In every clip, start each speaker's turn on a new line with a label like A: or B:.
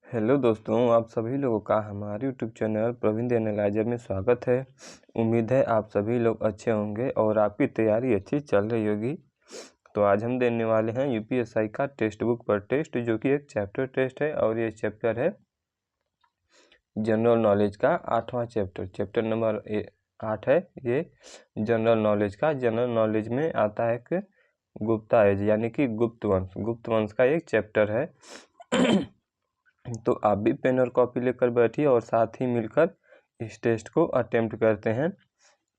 A: Hello दोस्तों, आप सभी लोगों का हमारे YouTube channel Praveen the analyser में स्वागत है। उम्मीद है आप सभी लोग अच्छे होंगे और आपकी तैयारी अच्छी चल रही होगी। तो आज हम देने वाले हैं यूपीएसआई का टेक्स्ट बुक पर टेस्ट, जो कि एक चैप्टर टेस्ट है और ये चैप्टर है जनरल नॉलेज का 8वां चैप्टर। चैप्टर नंबर 8 है ये जनरल नॉलेज का। जनरल नॉलेज में आता है कि गुप्ता एज यानी कि गुप्त वंश का एक चैप्टर है। तो आप भी पेन और कॉपी लेकर बैठिए और साथ ही मिलकर इस टेस्ट को अटेम्प्ट करते हैं।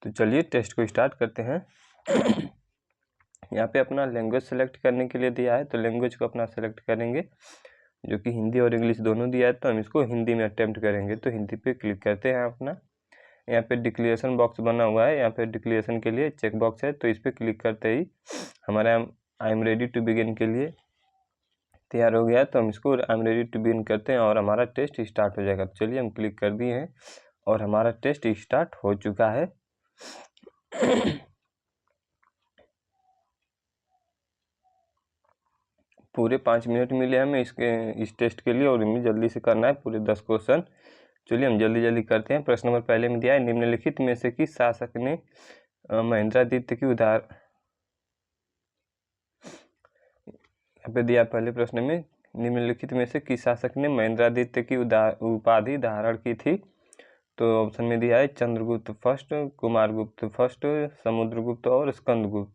A: तो चलिए टेस्ट को स्टार्ट करते हैं। यहाँ पे अपना लैंग्वेज सेलेक्ट करने के लिए दिया है, तो लैंग्वेज को अपना सेलेक्ट करेंगे, जो कि हिंदी और इंग्लिश दोनों दिया है। तो हम इसको हिंदी में अटेम्प्ट करेंगे, तो हिंदी पे क्लिक करते हैं अपना। यहाँ पे डिक्लेरेशन बॉक्स बना हुआ है, यहाँ पे डिक्लेरेशन के लिए चेक बॉक्स है, तो इस पर क्लिक करते ही हमारा I am ready to begin के लिए तैयार हो गया है। तो हम इसको I am ready to begin करते हैं और हमारा टेस्ट स्टार्ट हो जाएगा। चलिए हम क्लिक कर दिए हैं और हमारा टेस्ट स्टार्ट हो चुका है। पूरे 5 मिनट मिले हमें इस टेस्ट के लिए और हमें जल्दी से करना है पूरे 10 क्वेश्चन। चलिए हम जल्दी करते हैं। प्रश्न नंबर पहले में दिया है, निम्नलिखित में से किस शासक ने महेंद्रादित्य की यहाँ पे दिया पहले प्रश्न में, निम्नलिखित में से किस शासक ने महेंद्रादित्य की उपाधि धारण की थी। तो ऑप्शन में दिया है चंद्रगुप्त फर्स्ट, कुमारगुप्त फर्स्ट, समुद्रगुप्त और स्कंदगुप्त।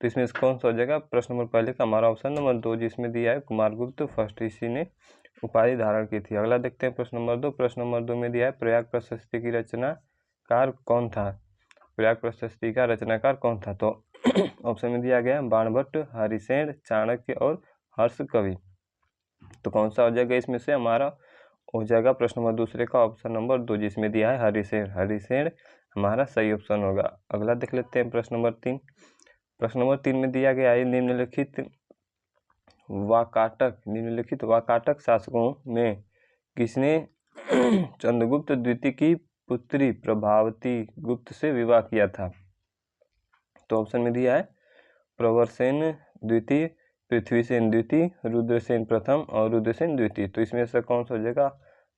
A: तो इसमें कौन सा हो जाएगा? प्रश्न नंबर पहले का हमारा ऑप्शन नंबर 2, जिसमें दिया है कुमारगुप्त फर्स्ट, इसी ने उपाधि धारण की थी। अगला देखते हैं प्रश्न नंबर 2। प्रश्न नंबर 2 में दिया है प्रयाग प्रशस्ति की रचनाकार कौन था। प्रयाग प्रशस्ति का रचनाकार कौन था? तो ऑप्शन में दिया गया बाणभट्ट, हरिसेन, चाणक्य और हर्ष कवि। तो कौन सा हो जाएगा इसमें से? हमारा हो जाएगा प्रश्न नंबर दूसरे का ऑप्शन नंबर 2, जिसमें दिया है हरिसेन। हरिसेन हमारा सही ऑप्शन होगा। अगला देख लेते हैं प्रश्न नंबर 3। प्रश्न नंबर 3 में दिया गया है निम्नलिखित वाकाटक शासकों में किसने चंद्रगुप्त द्वितीय की पुत्री प्रभावती गुप्त से विवाह किया था। तो ऑप्शन में दिया है प्रवरसेन द्वितीय, पृथ्वीसेन द्वितीय, रुद्रसेन प्रथम और रुद्रसेन द्वितीय। तो इसमें से कौन सा हो जाएगा?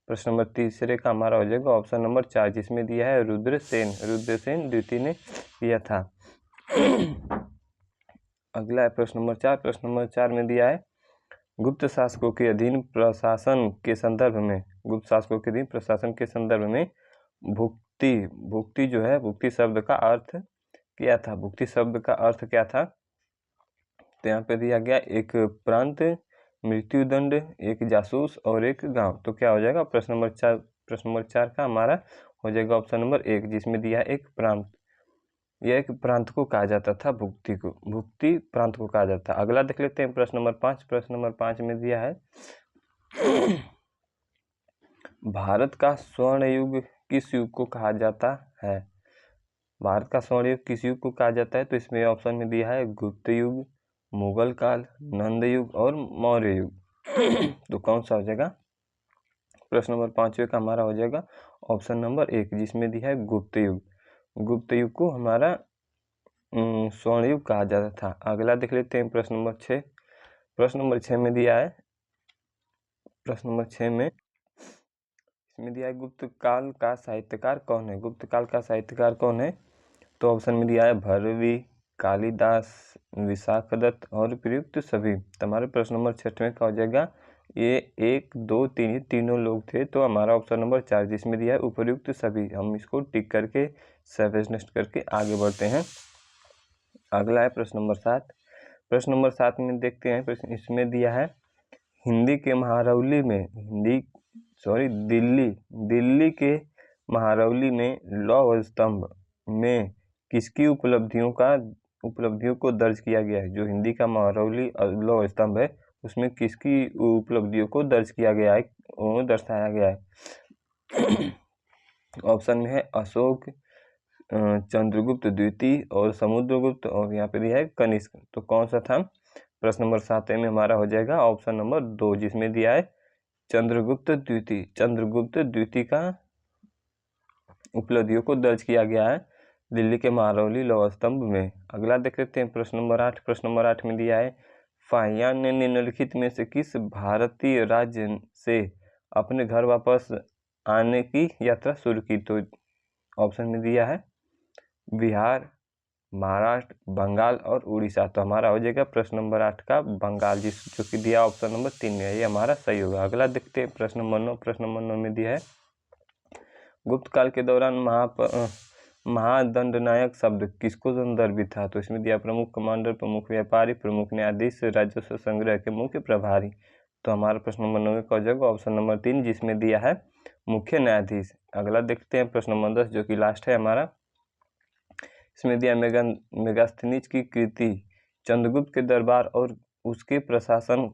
A: प्रश्न नंबर तीसरे का हमारा हो जाएगा ऑप्शन नंबर 4, जिसमें दिया है रुद्रसेन द्वितीय ने किया था। अगला है प्रश्न नंबर 4। प्रश्न नंबर 4 में दिया है गुप्त शासकों के अधीन प्रशासन के संदर्भ में भुक्ति जो है, भुक्ति शब्द का अर्थ क्या था? भुक्ति शब्द का अर्थ क्या था? तो यहाँ पे दिया गया एक प्रांत, मृत्युदंड, एक जासूस और एक गांव। तो क्या हो जाएगा? प्रश्न नंबर 4 का हमारा हो जाएगा ऑप्शन नंबर 1, जिसमें दिया है एक प्रांत। यह एक प्रांत को कहा जाता था, भुक्ति प्रांत को कहा जाता। अगला देख लेते हैं प्रश्न नंबर 5। प्रश्न नंबर 5 में दिया है भारत का स्वर्ण युग किस युग को कहा जाता है। भारत का स्वर्ण युग किस युग को कहा जाता है? तो इसमें ऑप्शन में दिया है गुप्त युग, मुगल काल, नंद युग और मौर्य युग। तो कौन सा हो जाएगा? प्रश्न नंबर 5 का हमारा हो जाएगा ऑप्शन नंबर 1, जिसमें दिया है गुप्त युग। गुप्त युग को हमारा स्वर्ण युग कहा जाता था। अगला देख लेते हैं प्रश्न नंबर 6। प्रश्न नंबर 6 में दिया है इसमें दिया है गुप्त काल का साहित्यकार कौन है। गुप्त काल का साहित्यकार कौन है? तो ऑप्शन में दिया है भरवी, कालिदास, विशाखदत्त और प्रयुक्त सभी। तो हमारे प्रश्न नंबर 6 में क्या हो जाएगा? ये 1, 2, 3 तीनों लोग थे। तो हमारा ऑप्शन नंबर 4, जिसमें दिया है उपयुक्त सभी। हम इसको टिक करके सर्विस नेक्स्ट करके आगे बढ़ते हैं। अगला है प्रश्न नंबर 7। प्रश्न नंबर 7 में देखते हैं प्रश्न, इसमें दिया है हिंदी के महारौली में दिल्ली के महारौली में लौह स्तंभ में किसकी उपलब्धियों को दर्ज किया गया है। जो हिंदी का महारौली लौह स्तंभ है, उसमें किसकी उपलब्धियों को दर्ज किया गया है, वो दर्शाया गया है। ऑप्शन में है अशोक, चंद्रगुप्त द्वितीय और समुद्रगुप्त, और यहाँ पे दिया है कनिष्क। तो कौन सा था? प्रश्न नंबर 7 में हमारा हो जाएगा ऑप्शन नंबर 2, जिसमें दिया है चंद्रगुप्त द्वितीय का उपलब्धियों को दर्ज किया गया है दिल्ली के महारौली लौह स्तंभ में। अगला देख लेते हैं प्रश्न नंबर 8। प्रश्न नंबर 8 में दिया है फाहियान ने निम्नलिखित में से किस भारतीय राज्य से अपने घर वापस आने की यात्रा शुरू की? तो ऑप्शन में दिया है बिहार, महाराष्ट्र, बंगाल और उड़ीसा। तो हमारा हो जाएगा प्रश्न नंबर 8 का बंगाल, जो कि दिया ऑप्शन नंबर 3 में, ये हमारा सही होगा। अगला देखते हैं प्रश्न नंबर 9। प्रश्न नंबर 9 में दिया है गुप्त काल के दौरान महादंडनायक शब्द किसको संदर्भित था? तो इसमें दिया प्रमुख कमांडर, प्रमुख व्यापारी, प्रमुख न्यायाधीश, राजस्व संग्रह के मुख्य प्रभारी। तो हमारा प्रश्न नंबर 9 का हो जाएगा ऑप्शन नंबर 3, जिसमें दिया है मुख्य न्यायाधीश। अगला देखते हैं प्रश्न नंबर 10, जो कि लास्ट है हमारा। इसमें दिया मेगास्थनीज की कृति चंद्रगुप्त के दरबार और उसके प्रशासन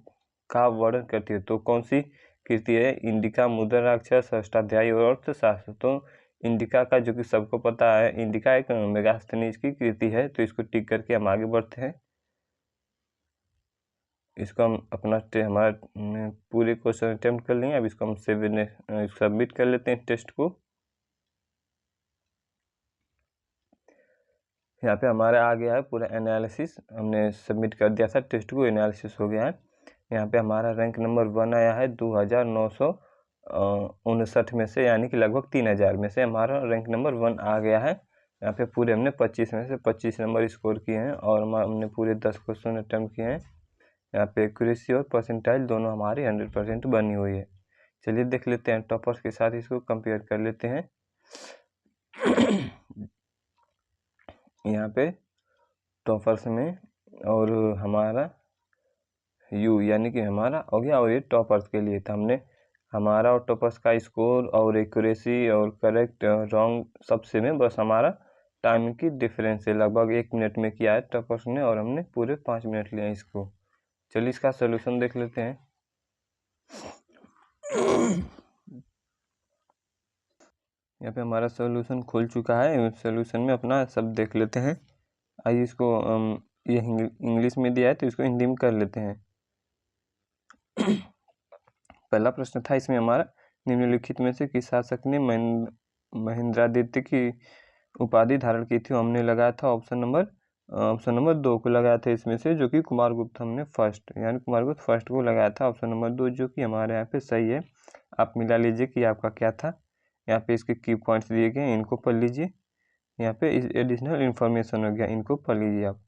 A: का वर्णन करती है। तो कौन सी कृति है? इंडिका, मुद्रा राक्षस, अष्टाध्यायी और अर्थशास्त्र। तो इंडिका का, जो कि सबको पता है, इंडिका एक मेगास्थनीज की कृति है। तो इसको टिक करके हम आगे बढ़ते हैं। इसको हम अपना हमारा पूरे क्वेश्चन अटेम्प्ट कर लेंगे। अब इसको हम सबमिट कर लेते हैं टेस्ट को। यहाँ पे हमारा आ गया है पूरा एनालिसिस, हमने सबमिट कर दिया था टेस्ट को, एनालिसिस हो गया है। यहाँ पे हमारा रैंक नंबर 1 आया है 2959 में से, यानी कि लगभग 3000 में से हमारा रैंक नंबर 1 आ गया है। यहाँ पे पूरे हमने 25 में से 25 नंबर स्कोर किए हैं और हमने पूरे 10 क्वेश्चन अटैम्प्ट किए हैं। यहाँ पे एक्यूरेसी और परसेंटाइल दोनों हमारी 100% बनी हुई है। चलिए देख लेते हैं टॉपर्स के साथ इसको कंपेयर कर लेते हैं। यहाँ पे टॉपर्स में और हमारा यू, यानी कि हमारा हो गया, और ये टॉपर्स के लिए था। हमने हमारा और टॉपर्स का स्कोर और एक्यूरेसी और करेक्ट रॉन्ग सबसे में बस हमारा टाइम की डिफरेंस है, लगभग 1 मिनट में किया है टॉपर्स ने और हमने पूरे 5 मिनट लिए इसको। चलिए इसका सोल्यूशन देख लेते हैं। यहाँ पे हमारा सोल्यूशन खुल चुका है। सोल्यूशन में अपना सब देख लेते हैं। आइए इसको ये इंग्लिश में दिया है तो इसको हिंदी में कर लेते हैं। पहला प्रश्न था इसमें हमारा, निम्नलिखित में से किस शासक ने महेंद्रादित्य की उपाधि धारण की थी? हमने लगाया था ऑप्शन नंबर 2 को लगाया था इसमें से, जो कि कुमारगुप्त हमने फर्स्ट, यानी कुमारगुप्त फर्स्ट को लगाया था ऑप्शन नंबर 2, जो कि हमारे यहाँ पे सही है। आप मिला लीजिए कि आपका क्या था। यहाँ पे इसके की पॉइंट्स दिए गए, इनको पढ़ लीजिए। यहाँ पे एडिशनल इन्फॉर्मेशन हो गया, इनको पढ़ लीजिए आप।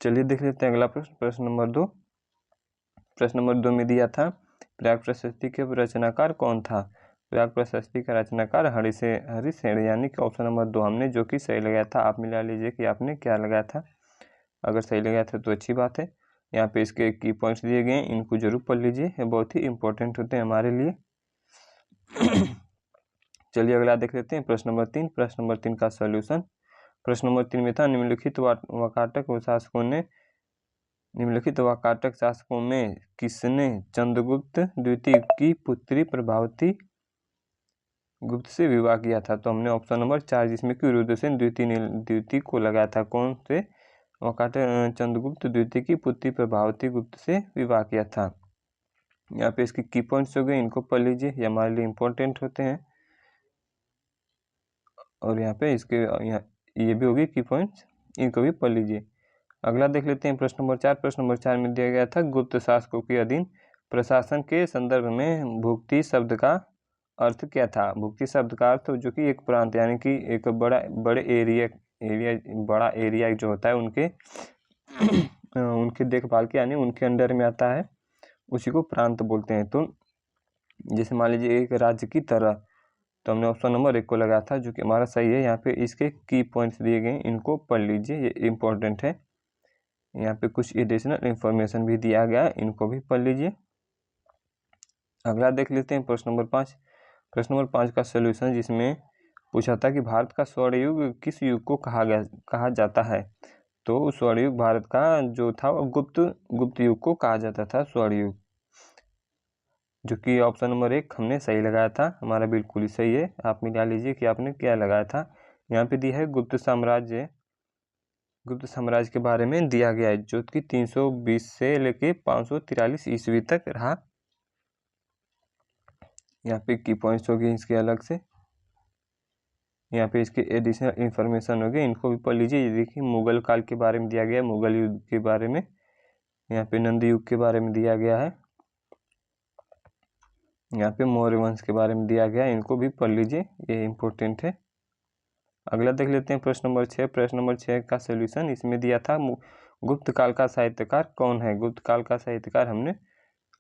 A: चलिए देख लेते हैं अगला प्रश्न, प्रश्न नंबर 2। प्रश्न नंबर 2 में दिया था प्रयाग प्रशस्ति के रचनाकार कौन था? प्रयाग प्रशस्ति का रचनाकार हरिसेन, यानी कि ऑप्शन नंबर 2 हमने, जो कि सही लगाया था। आप मिला लीजिए कि आपने क्या लगाया था। अगर सही लगाया था तो अच्छी बात है। यहाँ पे इसके की पॉइंट्स दिए गए, इनको जरूर पढ़ लीजिए, ये बहुत ही इंपॉर्टेंट होते हैं हमारे लिए। चलिए अगला देख लेते हैं प्रश्न नंबर 3। प्रश्न नंबर 3 का सॉल्यूशन। प्रश्न नंबर 3 में था निम्नलिखित वाकाटक शासकों में किसने चंद्रगुप्त द्वितीय की पुत्री प्रभावती गुप्त से विवाह किया था? तो हमने ऑप्शन नंबर 4, जिसमें कि रुद्रसेन द्वितीय को लगाया था। कौन से वाकाटक चंद्रगुप्त द्वितीय की पुत्री प्रभावती गुप्त से विवाह किया था? यहाँ पे इसकी की पॉइंट्स हो गए, इनको पढ़ लीजिए, ये हमारे लिए इंपॉर्टेंट होते हैं। और यहाँ पे इसके ये भी होगी की पॉइंट्स, इनको भी पढ़ लीजिए। अगला देख लेते हैं प्रश्न नंबर 4। प्रश्न नंबर 4 में दिया गया था गुप्त शासकों के अधीन प्रशासन के संदर्भ में भुक्ति शब्द का अर्थ क्या था? भुक्ति शब्द का अर्थ जो कि एक प्रांत, यानी कि एक बड़े एरिया बड़ा एरिया जो होता है उनके देखभाल के, यानी उनके अंडर में आता है, उसी को प्रांत बोलते हैं। तो जैसे मान लीजिए एक राज्य की तरह, तो हमने ऑप्शन नंबर 1 को लगाया था, जो कि हमारा सही है। यहाँ पे इसके की पॉइंट्स दिए गए, इनको पढ़ लीजिए, ये इंपॉर्टेंट है। यहाँ पे कुछ एडिशनल इंफॉर्मेशन भी दिया गया है, इनको भी पढ़ लीजिए। अगला देख लेते हैं प्रश्न नंबर 5। प्रश्न नंबर 5 का सॉल्यूशन, जिसमें पूछा था कि भारत का स्वर्ण युग किस युग को कहा जाता है? तो स्वर्ण युग भारत का जो था वो गुप्त युग को कहा जाता था, स्वर्ण युग, जो कि ऑप्शन नंबर 1 हमने सही लगाया था, हमारा बिल्कुल ही सही है। आप मिला लीजिए कि आपने क्या लगाया था। यहाँ पे दिया है गुप्त साम्राज्य के बारे में दिया गया है, जो कि 320 से लेके 543 ईस्वी तक रहा। यहाँ पे की पॉइंट्स हो गए इसके अलग से, यहाँ पे इसके एडिशनल इंफॉर्मेशन हो गए, इनको भी पढ़ लीजिए। ये देखिए मुगल काल के बारे में दिया गया है, मुगल युग के बारे में, यहाँ पे नंदी युग के बारे में दिया गया है। यहाँ पे मौर्य वंश के बारे में दिया गया है, इनको भी पढ़ लीजिए, ये इम्पोर्टेंट है। अगला देख लेते हैं प्रश्न नंबर 6। प्रश्न नंबर 6 का सोल्यूशन इसमें दिया था, गुप्त काल का साहित्यकार कौन है? गुप्त काल का साहित्यकार हमने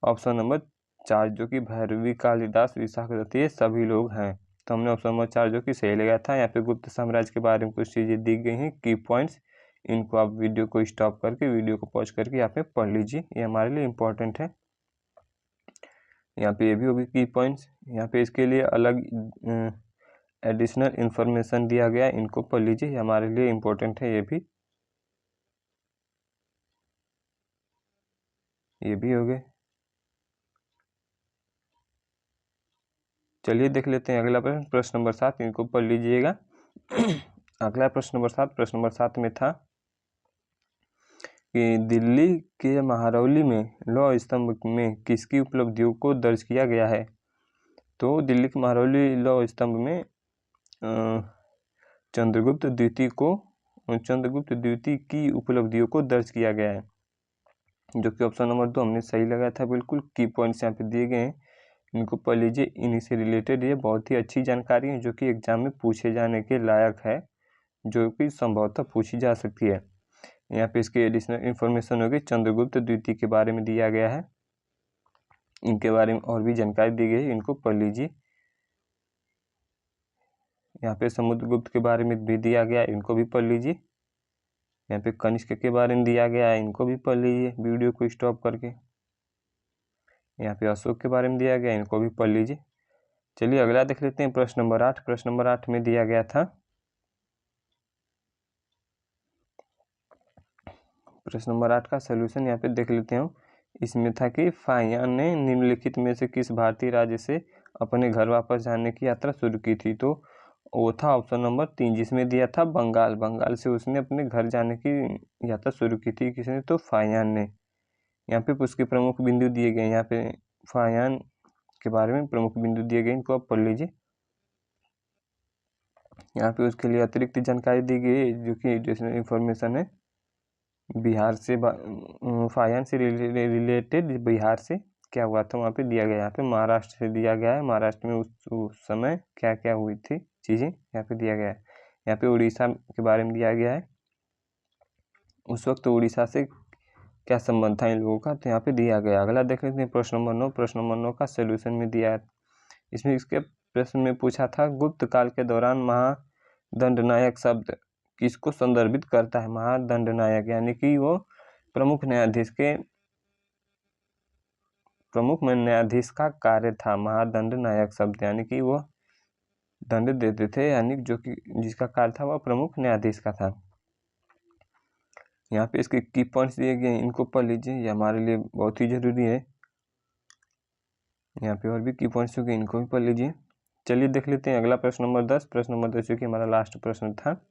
A: ऑप्शन नंबर 4 जो कि भैरवी, कालिदास, विशाखदत्त, ये सभी लोग हैं। तो हमने ऑप्शन नंबर 4 जो कि सही लगाया था। यहाँ पे गुप्त साम्राज्य के बारे में कुछ चीज़ें दी गई हैं, की पॉइंट्स, इनको आप वीडियो को स्टॉप करके वीडियो को पॉज करके यहाँ पे पढ़ लीजिए, ये हमारे लिए इम्पोर्टेंट है। यहाँ पे ये भी होगी की पॉइंट्स। यहाँ पे इसके लिए अलग एडिशनल इंफॉर्मेशन दिया गया है, इनको पढ़ लीजिए, हमारे लिए इम्पोर्टेंट है। ये भी हो गए। चलिए देख लेते हैं अगला प्रश्न, प्रश्न नंबर 7, इनको पढ़ लीजिएगा। अगला प्रश्न नंबर 7, प्रश्न नंबर 7 में था कि दिल्ली के महरौली में लौह स्तंभ में किसकी उपलब्धियों को दर्ज किया गया है? तो दिल्ली के महरौली लौह स्तंभ में चंद्रगुप्त द्वितीय की उपलब्धियों को दर्ज किया गया है, जो कि ऑप्शन नंबर 2 हमने सही लगाया था। बिल्कुल की पॉइंट्स यहाँ पे दिए गए हैं, इनको पढ़ लीजिए, इन्हीं से रिलेटेड ये बहुत ही अच्छी जानकारी है जो कि एग्जाम में पूछे जाने के लायक है, जो कि संभवतः पूछी जा सकती है। यहाँ पे इसके एडिशनल इन्फॉर्मेशन होगी, चंद्रगुप्त द्वितीय के बारे में दिया गया है, इनके बारे में और भी जानकारी दी गई है, इनको पढ़ लीजिए। यहाँ पे समुद्रगुप्त के बारे में भी दिया गया है, इनको भी पढ़ लीजिए। यहाँ पे कनिष्क के बारे में दिया गया है, इनको भी पढ़ लीजिए वीडियो को स्टॉप करके। यहाँ पे अशोक के बारे में दिया गया है, इनको भी पढ़ लीजिए। चलिए अगला देख लेते हैं प्रश्न नंबर 8। प्रश्न नंबर 8 में दिया गया था, प्रश्न नंबर 8 का सोल्यूशन यहाँ पे देख लेते हैं। इसमें था कि फाहियान ने निम्नलिखित में से किस भारतीय राज्य से अपने घर वापस जाने की यात्रा शुरू की थी? तो वो था ऑप्शन नंबर 3, जिसमें दिया था बंगाल। बंगाल से उसने अपने घर जाने की यात्रा शुरू की थी, किसने? तो फाहियान ने। यहाँ पे उसके प्रमुख बिंदु दिए गए, यहाँ पे फाहियान के बारे में प्रमुख बिंदु दिए गए, इनको आप पढ़ लीजिए। यहाँ पे उसके लिए अतिरिक्त जानकारी दी गई है, जो कि एडिशनल इंफॉर्मेशन है। बिहार से फाहियान से रिलेटेड बिहार से क्या हुआ था वहाँ पे दिया गया। यहाँ पे महाराष्ट्र से दिया गया है, महाराष्ट्र में उस समय क्या क्या हुई थी चीज़ें यहाँ पे दिया गया है। यहाँ पे उड़ीसा के बारे में दिया गया है, उस वक्त उड़ीसा से क्या संबंध था इन लोगों का, तो यहाँ पे दिया गया। अगला देख लेते हैं प्रश्न नंबर 9। प्रश्न नंबर 9 का सोल्यूशन में दिया है, इसमें इसके प्रश्न में पूछा था, गुप्त काल के दौरान महादंडनायक शब्द किसको संदर्भित करता है? महादंडनायक यानी कि वो प्रमुख न्यायाधीश का कार्य था। महादंडनायक शब्द यानी कि वो दंड देते थे, यानी जो कि जिसका कार्य था वह प्रमुख न्यायाधीश का था। यहाँ पे इसके की पॉइंट्स दिए गए, इनको पढ़ लीजिए, ये हमारे लिए बहुत ही जरूरी है। यहाँ पे और भी की पॉइंट्स होंगे, इनको भी पढ़ लीजिए। चलिए देख लेते हैं अगला प्रश्न नंबर 10। प्रश्न नंबर 10 जो कि हमारा लास्ट प्रश्न था,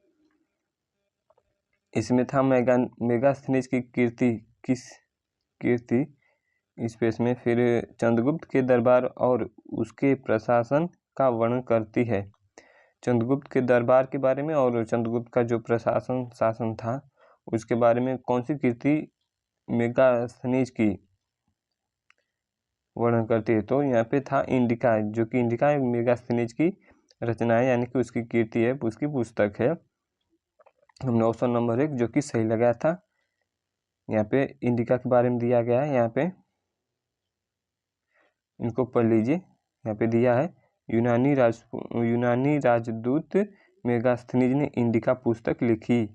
A: इसमें था मेगास्थनीज की कीर्ति स्पेस में फिर चंद्रगुप्त के दरबार और उसके प्रशासन का वर्णन करती है। चंद्रगुप्त के दरबार के बारे में और चंद्रगुप्त का जो शासन था उसके बारे में कौन सी कीर्ति मेगास्थनीज की वर्णन करती है? तो यहाँ पे था इंडिका, जो कि इंडिका मेगास्थनीज की रचना है, यानी कि उसकी कीर्ति है, उसकी पुस्तक है। हमने ऑप्शन नंबर 1 जो कि सही लगाया था। यहाँ पे इंडिका के बारे में दिया गया है, यहाँ पे इनको पढ़ लीजिए। यहाँ पे दिया है, यूनानी राजदूत मेगास्थनीज ने इंडिका पुस्तक लिखी,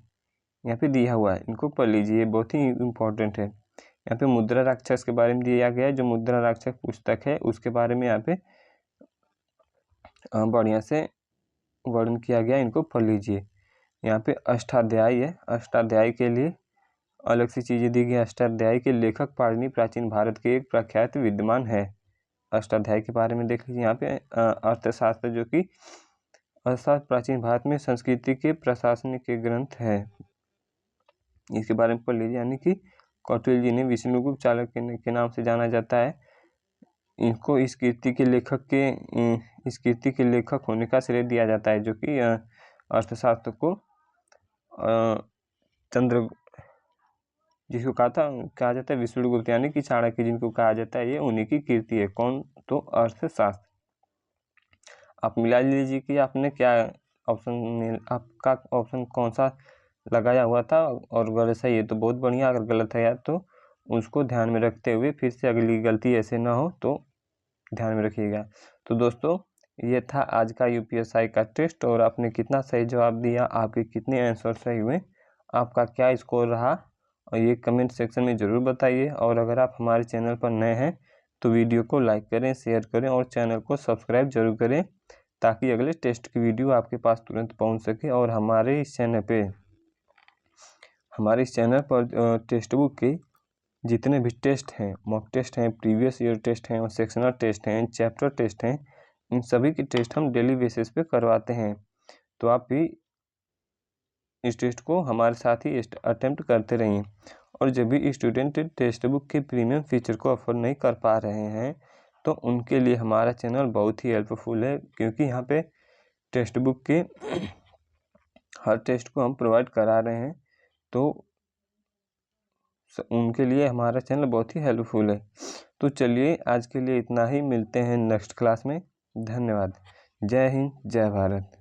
A: यहाँ पे दिया हुआ है, इनको पढ़ लीजिए, बहुत ही इम्पोर्टेंट है। यहाँ पे मुद्रा राक्षस के बारे में दिया गया है, जो मुद्रा राक्षस पुस्तक है उसके बारे में यहाँ पे बढ़िया से वर्णन किया गया, इनको पढ़ लीजिए। यहाँ पे अष्टाध्यायी है, अष्टाध्यायी के लिए अलग सी चीज़ें दी गई। अष्टाध्यायी के लेखक पाणिनि प्राचीन भारत के एक प्रख्यात विद्वान है। अष्टाध्यायी के बारे में देख लीजिए। यहाँ पे अर्थशास्त्र, जो कि अर्थशास्त्र प्राचीन भारत में संस्कृति के प्रशासनिक के ग्रंथ है, इसके बारे में पढ़ लीजिए। यानी कि कौटिल्य जी ने विष्णुगुप्त चाणक्य के नाम से जाना जाता है। इनको इस कीर्ति के लेखक होने का श्रेय दिया जाता है, जो कि अर्थशास्त्र को जिसको कहा जाता है विष्णुगुप्त, यानी कि चाणक्य जिनको कहा जाता है, ये उन्हीं की कीर्ति है। कौन? तो अर्थशास्त्र। आप मिला लीजिए कि आपने क्या ऑप्शन, आपका ऑप्शन कौन सा लगाया हुआ था और गलत सही है तो बहुत बढ़िया, अगर गलत है यार तो उसको ध्यान में रखते हुए फिर से अगली गलती ऐसे ना हो तो ध्यान में रखिएगा। तो दोस्तों ये था आज का यूपीएससी का टेस्ट, और आपने कितना सही जवाब दिया, आपके कितने आंसर सही हुए, आपका क्या स्कोर रहा, और ये कमेंट सेक्शन में ज़रूर बताइए। और अगर आप हमारे चैनल पर नए हैं तो वीडियो को लाइक करें, शेयर करें और चैनल को सब्सक्राइब जरूर करें, ताकि अगले टेस्ट की वीडियो आपके पास तुरंत पहुंच सके। और हमारे इस चैनल पर टेक्स्ट बुक के जितने भी टेस्ट हैं, मॉक टेस्ट हैं, प्रीवियस ईयर टेस्ट हैं और सेक्शनल टेस्ट हैं, चैप्टर टेस्ट हैं, इन सभी के टेस्ट हम डेली बेसिस पे करवाते हैं। तो आप भी इस टेस्ट को हमारे साथ ही अटेम्प्ट करते रहिए। और जब भी स्टूडेंट टेक्स्ट बुक के प्रीमियम फीचर को अफोर्ड नहीं कर पा रहे हैं तो उनके लिए हमारा चैनल बहुत ही हेल्पफुल है, क्योंकि यहाँ पे टेक्स्ट बुक के हर टेस्ट को हम प्रोवाइड करा रहे हैं, तो उनके लिए हमारा चैनल बहुत ही हेल्पफुल है। तो चलिए आज के लिए इतना ही, मिलते हैं नेक्स्ट क्लास में। धन्यवाद। जय हिंद, जय भारत।